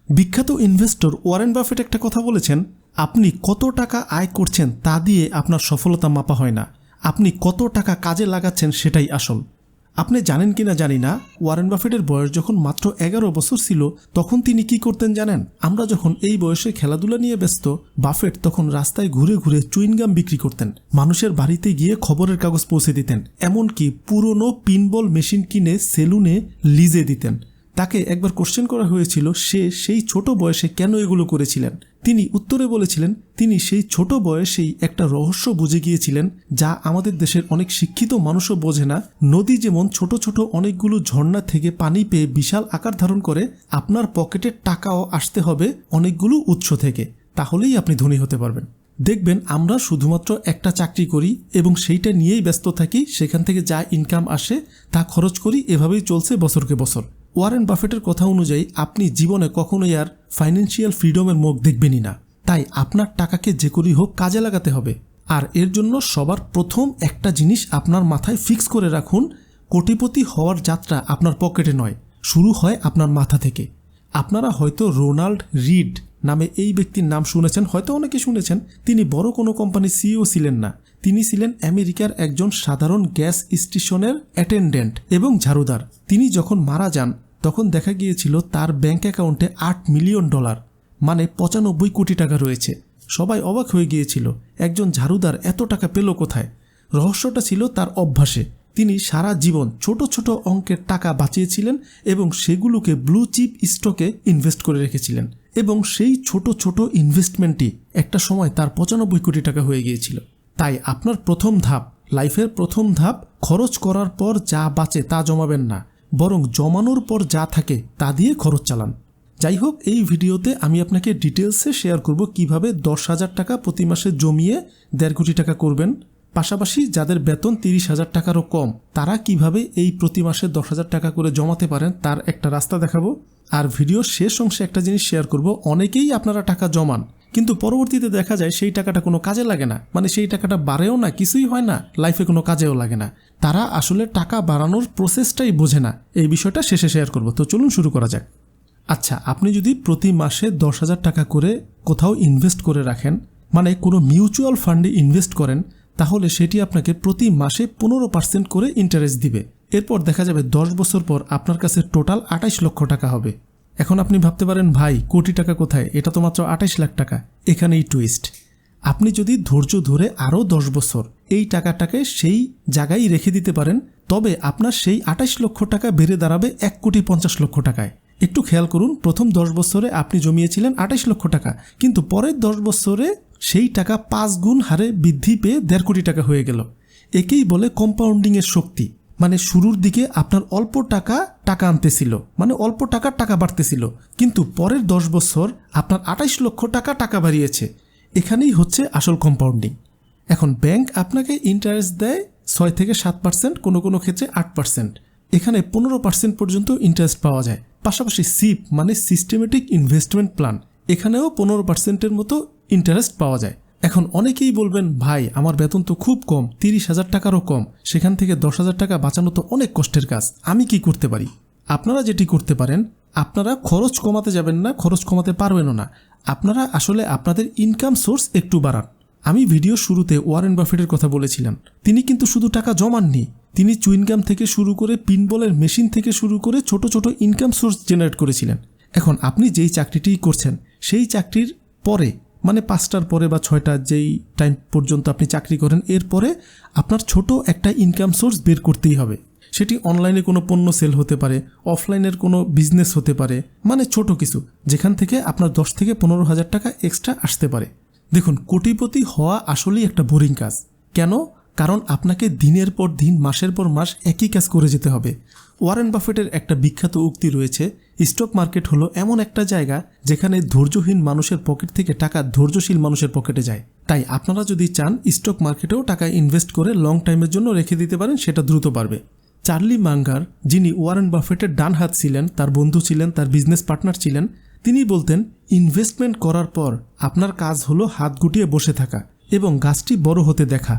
বিখ্যাত investor Warren Buffett একটা কথা বলেছেন, আপনি কত টাকা আয় করছেন তা দিয়ে আপনার সফলতা মাপা হয় না, আপনি কত টাকা কাজে লাগাচ্ছেন সেটাই আসল। আপনি জানেন কিনা জানি না, ওয়ারেন বাফেটের বয়স যখন মাত্র 11 বছর ছিল তখন তিনি কি করতেন জানেন? আমরা যখন এই বয়সে খেলাধুলা নিয়ে ব্যস্ত, বাফেট তখন রাস্তায় ঘুরে ঘুরে চুইনগাম বিক্রি করতেন, মানুষের বাড়িতে গিয়ে খবরের কাগজ পৌঁছে দিতেন, এমনকি পুরনো পিনবল মেশিন কিনে সেলুনে লিজে দিতেন। তাকে একবার কোশ্চেন করা হয়েছিল সে সেই ছোট বয়সে কেন এগুলো করেছিলেন। তিনি উত্তরে বলেছিলেন তিনি সেই ছোট বয়সেই একটা রহস্য বুঝে গিয়েছিলেন যা আমাদের দেশের অনেক শিক্ষিত মানুষও বোঝে না। নদী যেমন ছোট ছোট অনেকগুলো ঝর্ণা থেকে পানি পেয়ে বিশাল আকার ধারণ করে, আপনার পকেটে টাকাও আসতে হবে অনেকগুলো উৎস থেকে, তাহলেই আপনি ধনী হতে পারবেন। দেখবেন আমরা শুধুমাত্র একটা চাকরি করি এবং সেইটা নিয়েই ব্যস্ত থাকি, সেখান থেকে যা ইনকাম আসে তা খরচ করি, এভাবেই চলছে বছরকে বছর। ওয়ারেন বাফেটের কথা অনুযায়ী আপনি জীবনে কখনোই আর ফাইন্যান্সিয়াল ফ্রিডমের মুখ দেখবেনই না। তাই আপনার টাকাকে যে করেই হোক কাজে লাগাতে হবে। আর এর জন্য সবার প্রথম একটা জিনিস আপনার মাথায় ফিক্স করে রাখুন, কোটিপতি হওয়ার যাত্রা আপনার পকেটে নয়, শুরু হয় আপনার মাথা থেকে। আপনারা হয়তো রোনাল্ড রিড নামে এই ব্যক্তির নাম শুনেছেন, হয়তো অনেকে শুনেছেন। তিনি বড় কোনো কোম্পানির সিইও ছিলেন না, তিনি ছিলেন আমেরিকার একজন সাধারণ গ্যাস স্টেশনের অ্যাটেন্ডেন্ট এবং ঝাড়ুদার। তিনি যখন মারা যান তখন দেখা গিয়েছিল তার ব্যাংক অ্যাকাউন্টে $8 মিলিয়ন, মানে 95 কোটি টাকা রয়েছে। সবাই অবাক হয়ে গিয়েছিল, একজন ঝাড়ুদার এত টাকা পেল কোথায়? রহস্যটা ছিল তার অভ্যাসে। তিনি সারা জীবন ছোট ছোট অঙ্কের টাকা বাঁচিয়েছিলেন এবং সেগুলোকে ব্লু চিপ স্টকে ইনভেস্ট করে রেখেছিলেন, এবং সেই ছোট ছোট ইনভেস্টমেন্টই একটা সময় তার 95 কোটি টাকা হয়ে গিয়েছিল। তাই আপনার প্রথম ধাপ, লাইফের প্রথম ধাপ, খরচ করার পর যা বাঁচে তা জমাবেন না, বরং জমানোর পর যা থাকে তা দিয়ে খরচ চালান। যাই হোক, এই ভিডিওতে আমি আপনাকে ডিটেলসে শেয়ার করব কিভাবে 10,000 টাকা প্রতি মাসে জমিয়ে 1.5 কোটি টাকা করবেন। পাশাপাশি যাদের বেতন 30,000 টাকারও কম, তারা কিভাবে এই প্রতি মাসে 10,000 টাকা করে জমাতে পারেন তার একটা রাস্তা দেখাবো। আর ভিডিওর শেষ অংশে একটা জিনিস শেয়ার করব, অনেকেই আপনারা টাকা জমান কিন্তু পরবর্তীতে দেখা যায় সেই টাকাটা কোনো কাজে লাগে না, মানে সেই টাকাটা বাড়েও না, কিছুই হয় না, লাইফে কোনো কাজেও লাগে না। তারা আসলে টাকা বাড়ানোর প্রসেসটাই বোঝে না। এই বিষয়টা শেষে শেয়ার করব, তো চলুন শুরু করা যাক। আচ্ছা, আপনি যদি প্রতি মাসে 10,000 টাকা করে কোথাও ইনভেস্ট করে রাখেন, মানে কোনো মিউচুয়াল ফান্ডে ইনভেস্ট করেন, তাহলে সেটি আপনাকে প্রতি মাসে 15% করে ইন্টারেস্ট দিবে। এরপর দেখা যাবে 10 বছর পর আপনার কাছে টোটাল 28 লক্ষ টাকা হবে। এখন আপনি ভাবতে পারেন, ভাই কোটি টাকা কোথায়, এটা তো মাত্র 28 লাখ টাকা। এখানেই টুইস্ট। আপনি যদি ধৈর্য ধরে আরও 10 বছর এই টাকাটাকে সেই জায়গায় রেখে দিতে পারেন, তবে আপনার সেই 28 লক্ষ টাকা বেড়ে দাঁড়াবে 1,50,00,000 টাকায়। একটু খেয়াল করুন, প্রথম 10 বছরে আপনি জমিয়েছিলেন 28 লক্ষ টাকা, কিন্তু পরের 10 বছরে সেই টাকা 5 গুণ হারে বৃদ্ধি পেয়ে 1.5 কোটি টাকা হয়ে গেল। একেই বলে কম্পাউন্ডিংয়ের শক্তি। মানে শুরুর দিকে আপনার অল্প টাকা আনতেছিল, মানে অল্প টাকা বাড়তেছিল, কিন্তু পরের 10 বছর আপনার 28 লক্ষ টাকা বাড়িয়েছে। এখানেই হচ্ছে আসল কম্পাউন্ডিং। এখন ব্যাংক আপনাকে ইন্টারেস্ট দেয় 6 থেকে 7%, কোনো ক্ষেত্রে 8%। এখানে 15% পর্যন্ত ইন্টারেস্ট পাওয়া যায়। পাশাপাশি সিপ মানে সিস্টেমেটিক ইনভেস্টমেন্ট প্ল্যান, এখানেও 15%-এর মতো ইন্টারেস্ট পাওয়া যায়। এখন অনেকেই বলবেন, ভাই আমার বেতন তো খুব কম, 30,000 টাকারও কম, সেখান থেকে 10,000 টাকা বাঁচানো তো অনেক কষ্টের কাজ, আমি কি করতে পারি? আপনারা যেটি করতে পারেন, আপনারা খরচ কমাতে যাবেন না, খরচ কমাতে পারবেনও না। আপনারা আসলে আপনাদের ইনকাম সোর্স একটু বাড়ান। আমি ভিডিও শুরুতে ওয়ারেন বাফেটের কথা বলেছিলাম, তিনি কিন্তু শুধু টাকা জমাননি, তিনি চুইনগাম থেকে শুরু করে পিনবলের মেশিন থেকে শুরু করে ছোট ছোট ইনকাম সোর্স জেনারেট করেছিলেন। এখন আপনি যেই চাকরিটি করছেন, সেই চাকরির পরে, মানে 5টার পরে বা 6টা যেই টাইম পর্যন্ত আপনি চাকরি করেন, এরপরে আপনার ছোট একটা ইনকাম সোর্স বের করতেই হবে। সেটি অনলাইনে কোনো পণ্য সেল হতে পারে, অফলাইনের কোনো বিজনেস হতে পারে, মানে ছোট কিছু, যেখান থেকে আপনার 10 থেকে 15,000 টাকা এক্সট্রা আসতে পারে। দেখুন, কোটিপতি হওয়া আসলেই একটা বোরিং কাজ। কেন? কারণ আপনাকে দিনের পর দিন, মাসের পর মাস একই কাজ করে যেতে হবে। ওয়ারেন বাফেটের একটা বিখ্যাত উক্তি রয়েছে, স্টক মার্কেট হলো এমন একটা জায়গা যেখানে ধৈর্যহীন মানুষের পকেট থেকে টাকা ধৈর্যশীল মানুষের পকেটে যায়। তাই আপনারা যদি চান স্টক মার্কেটেও টাকা ইনভেস্ট করে লং টাইমের জন্য রেখে দিতে পারেন, সেটা দ্রুত বাড়বে। চার্লি মাঙ্গার, যিনি ওয়ারেন বাফেটের ডান হাত ছিলেন, তার বন্ধু ছিলেন, তার বিজনেস পার্টনার ছিলেন, তিনি বলতেন, ইনভেস্টমেন্ট করার পর আপনার কাজ হলো হাত গুটিয়ে বসে থাকা এবং গাছটি বড় হতে দেখা।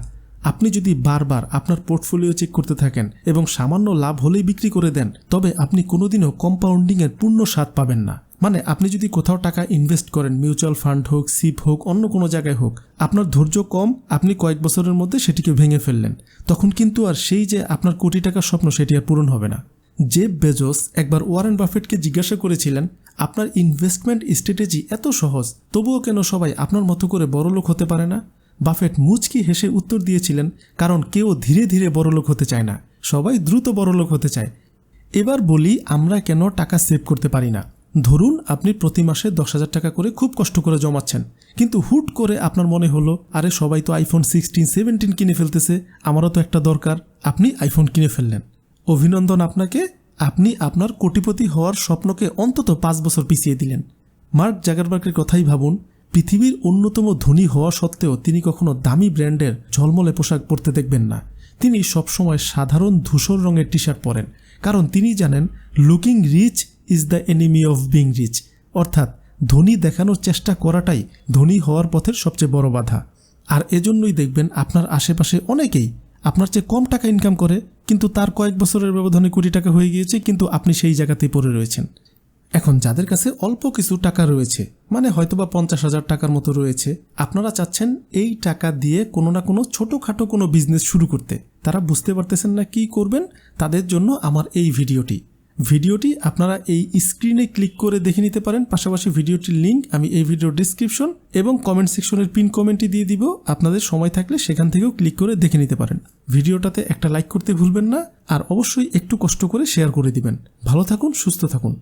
আপনি যদি বারবার আপনার পোর্টফোলিও চেক করতে থাকেন এবং সামান্য লাভ হলেই বিক্রি করে দেন, তবে আপনি কোনোদিনও কম্পাউন্ডিংয়ের পূর্ণ স্বাদ পাবেন না। মানে আপনি যদি কোথাও টাকা ইনভেস্ট করেন, মিউচুয়াল ফান্ড হোক, সিপ হোক, অন্য কোনো জায়গায় হোক, আপনার ধৈর্য কম, আপনি কয়েক বছরের মধ্যে সেটিকে ভেঙে ফেললেন, তখন কিন্তু আর সেই যে আপনার কোটি টাকার স্বপ্ন সেটি আর পূরণ হবে না। জেফ বেজোস একবার ওয়ারেন বাফেটকে জিজ্ঞাসা করেছিলেন, আপনার ইনভেস্টমেন্ট স্ট্র্যাটেজি এত সহজ, তবুও কেন সবাই আপনার মতো করে বড়লোক হতে পারে না? বাফেট মুচকি হেসে উত্তর দিয়েছিলেন, কারণ কেউ ধীরে ধীরে বড়লোক হতে চায় না, সবাই দ্রুত বড়লোক হতে চায়। এবার বলি আমরা কেন টাকা সেভ করতে পারি না। ধরুন আপনি প্রতি মাসে 10,000 টাকা করে খুব কষ্ট করে জমাচ্ছেন, কিন্তু হুট করে আপনার মনে হলো, আরে সবাই তো আইফোন 16, 17 কিনে ফেলতেছে, আমারও তো একটা দরকার। আপনি আইফোন কিনে ফেললেন। অভিনন্দন আপনাকে, আপনি আপনার কোটিপতি হওয়ার স্বপ্নকে অন্তত 5 বছর পিছিয়ে দিলেন। মার্ক জাকারবার্গের কথাই ভাবুন, পৃথিবীর অন্যতম ধনী হওয়া সত্ত্বেও তিনি কখনো দামি ব্র্যান্ডের ঝলমলে পোশাক পরতে দেখবেন না। তিনি সবসময় সাধারণ ধূসর রঙের টি শার্ট পরেন, কারণ তিনি জানেন looking rich is the enemy of being rich, অর্থাৎ ধনী দেখানোর চেষ্টা করাটাই ধনী হওয়ার পথের সবচেয়ে বড় বাধা। আর এজন্যই দেখবেন আপনার আশেপাশে অনেকেই আপনার চেয়ে কম টাকা ইনকাম করে, কিন্তু তার কয়েক বছরের ব্যবধানে কোটি টাকা হয়ে গিয়েছে, কিন্তু আপনি সেই জায়গাতেই পড়ে রয়েছেন। এখন যাদের কাছে অল্প কিছু টাকা রয়েছে, মানে হয়তোবা 50,000 টাকার মতো রয়েছে, আপনারা চাচ্ছেন এই টাকা দিয়ে কোনো না কোনো ছোটোখাটো কোনো বিজনেস শুরু করতে, তারা বুঝতে পারতেছেন না কি করবেন, তাদের জন্য আমার এই ভিডিওটি আপনারা এই স্ক্রিনে ক্লিক করে দেখে নিতে পারেন। পাশাপাশি ভিডিওটির লিঙ্ক আমি এই ভিডিওর ডিসক্রিপশন এবং কমেন্ট সেকশনের পিন কমেন্টই দিয়ে দিব, আপনাদের সময় থাকলে সেখান থেকেও ক্লিক করে দেখে নিতে পারেন। ভিডিওটাতে একটা লাইক করতে ভুলবেন না, আর অবশ্যই একটু কষ্ট করে শেয়ার করে দিবেন। ভালো থাকুন, সুস্থ থাকুন।